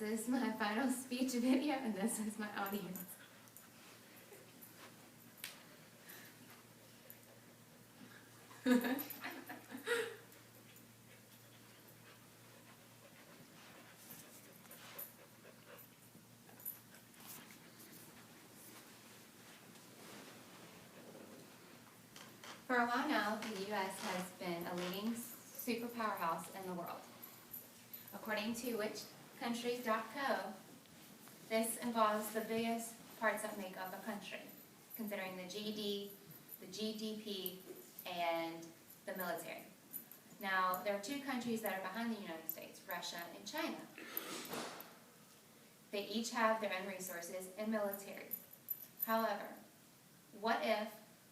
is my final speech video, and this is my audience. For a while now, the U.S. has been a leading superpowerhouse in the world. According to whichcountries.co, this involves the biggest parts that make up a country, considering the GDP, and the military. Now, there are two countries that are behind the United States, Russia and China. They each have their own resources and military. However, what if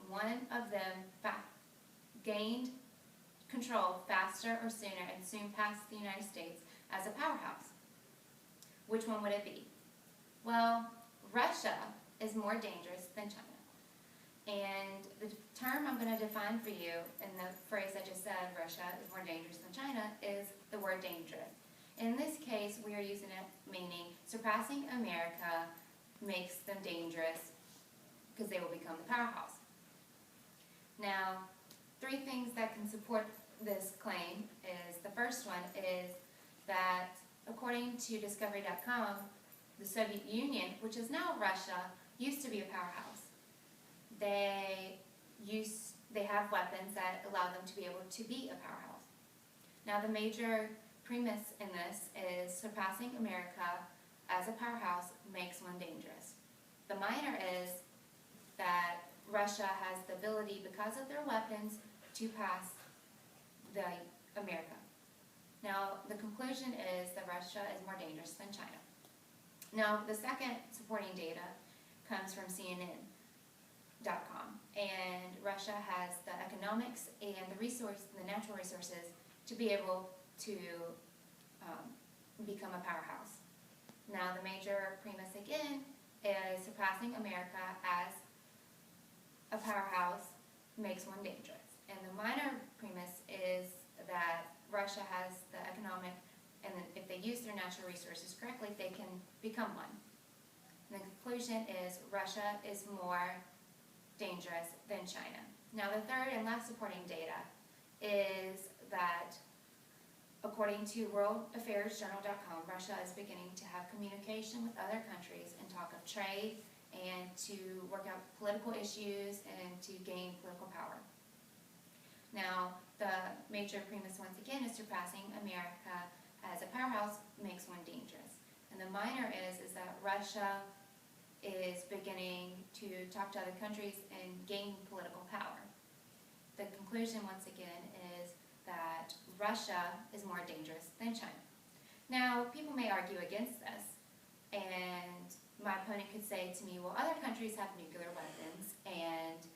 one of them gained control faster or sooner and soon passed the United States as a powerhouse? Which one would it be? Well, Russia is more dangerous than China. And the term I'm going to define for you in the phrase I just said, Russia is more dangerous than China, is the word dangerous. In this case, we are using it meaning surpassing America makes them dangerous because they will become the powerhouse. Now, three things that can support this claim is, the first one is that according to Discovery.com, the Soviet Union, which is now Russia, used to be a powerhouse. They have weapons that allow them to be able to be a powerhouse. Now, the major premise in this is surpassing America as a powerhouse makes one dangerous. The minor is that Russia has the ability, because of their weapons, to pass America. Now, the conclusion is that Russia is more dangerous than China. Now, the second supporting data comes from CNN.com, and Russia has the economics and the natural resources to be able to become a powerhouse. Now, the major premise again is surpassing America as a powerhouse makes one dangerous. And the minor premise is that Russia has the economic, and if they use their natural resources correctly, they can become one. And the conclusion is Russia is more dangerous than China. Now, the third and last supporting data is that according to worldaffairsjournal.com, Russia is beginning to have communication with other countries and talk of trade and to work out political issues and to gain political power. Now, the major premise once again is surpassing America as a powerhouse makes one dangerous. And the minor is that Russia is beginning to talk to other countries and gain political power. The conclusion once again is that Russia is more dangerous than China. Now, people may argue against this, and my opponent could say to me, well, other countries have nuclear weapons and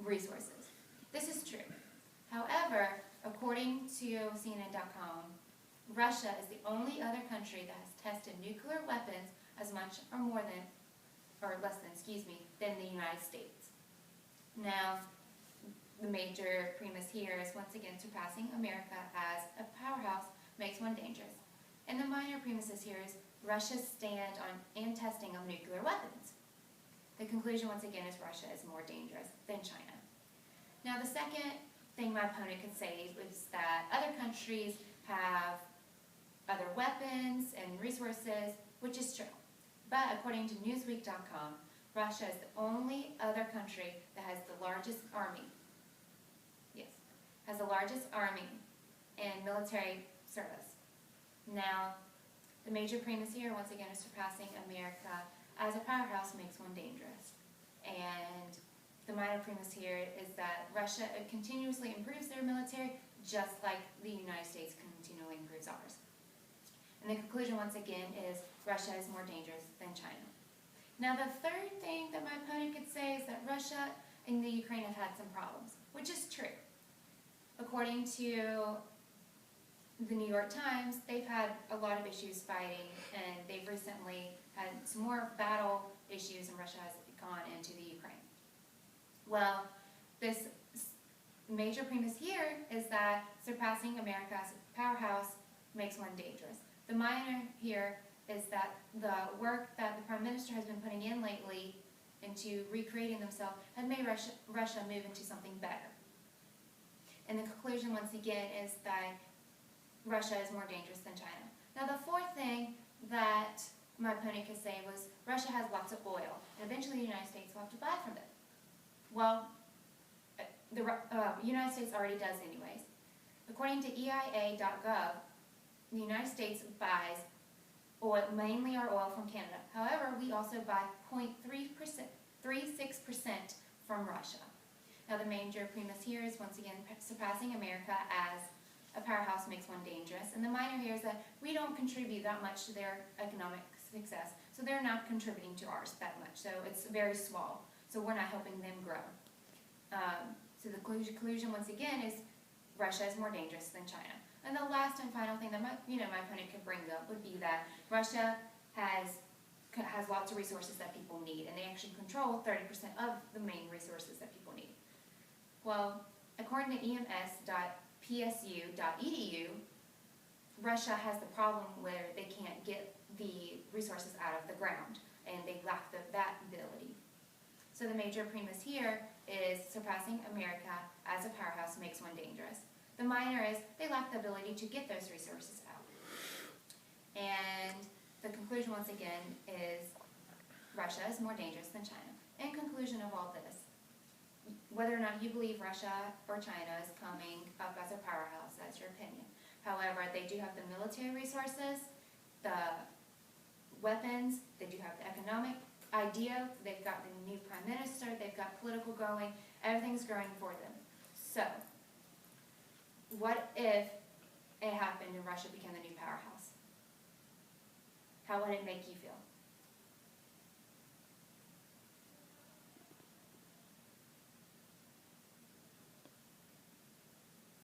resources. This is true. However, according to CNN.com, Russia is the only other country that has tested nuclear weapons as much or more than, or less than, than the United States. Now, the major premise here is once again surpassing America as a powerhouse makes one dangerous. And the minor premises here is Russia's stand on and testing of nuclear weapons. The conclusion once again is Russia is more dangerous than China. Now, the second thing my opponent could say is that other countries have other weapons and resources, which is true. But according to Newsweek.com, Russia is the only other country that has the largest army. Yes, has the largest army and military service. Now, the major premise here, once again, is surpassing America as a powerhouse makes one dangerous. And the minor premise here is that Russia continuously improves their military, just like the United States continually improves ours. And the conclusion, once again, is Russia is more dangerous than China. Now, the third thing that my opponent could say is that Russia and the Ukraine have had some problems, which is true. According to the New York Times, they've had a lot of issues fighting, and they've recently had some more battle issues, and Russia has gone into the Ukraine. Well, this major premise here is that surpassing America as a powerhouse makes one dangerous. The minor here is that the work that the Prime Minister has been putting in lately into recreating themselves has made Russia move into something better. And the conclusion, once again, is that Russia is more dangerous than China. Now, the fourth thing that my opponent could say was Russia has lots of oil, and eventually the United States will have to buy from them. Well, the United States already does anyways. According to EIA.gov, the United States buys oil, mainly our oil from Canada. However, we also buy 0.36% from Russia. Now, the major premise here is, once again, surpassing America as a powerhouse makes one dangerous. And the minor here is that we don't contribute that much to their economic success. So they're not contributing to ours that much. So it's very small. So we're not helping them grow. So the conclusion, once again, is Russia is more dangerous than China. And the last and final thing that my opponent could bring up would be that Russia has lots of resources that people need, and they actually control 30% of the main resources that people need. Well, according to ems.psu.edu, Russia has the problem where they can't get the resources out of the ground, and they lack that ability. So the major premise here is surpassing America as a powerhouse makes one dangerous. The minor is they lack the ability to get those resources out. And the conclusion, once again, is Russia is more dangerous than China. In conclusion of all this, whether or not you believe Russia or China is coming up as a powerhouse, that's your opinion. However, they do have the military resources, the weapons, they do have the economic idea, they've got the new prime minister, they've got political growing, everything's growing for them. So, what if it happened and Russia became the new powerhouse? How would it make you feel?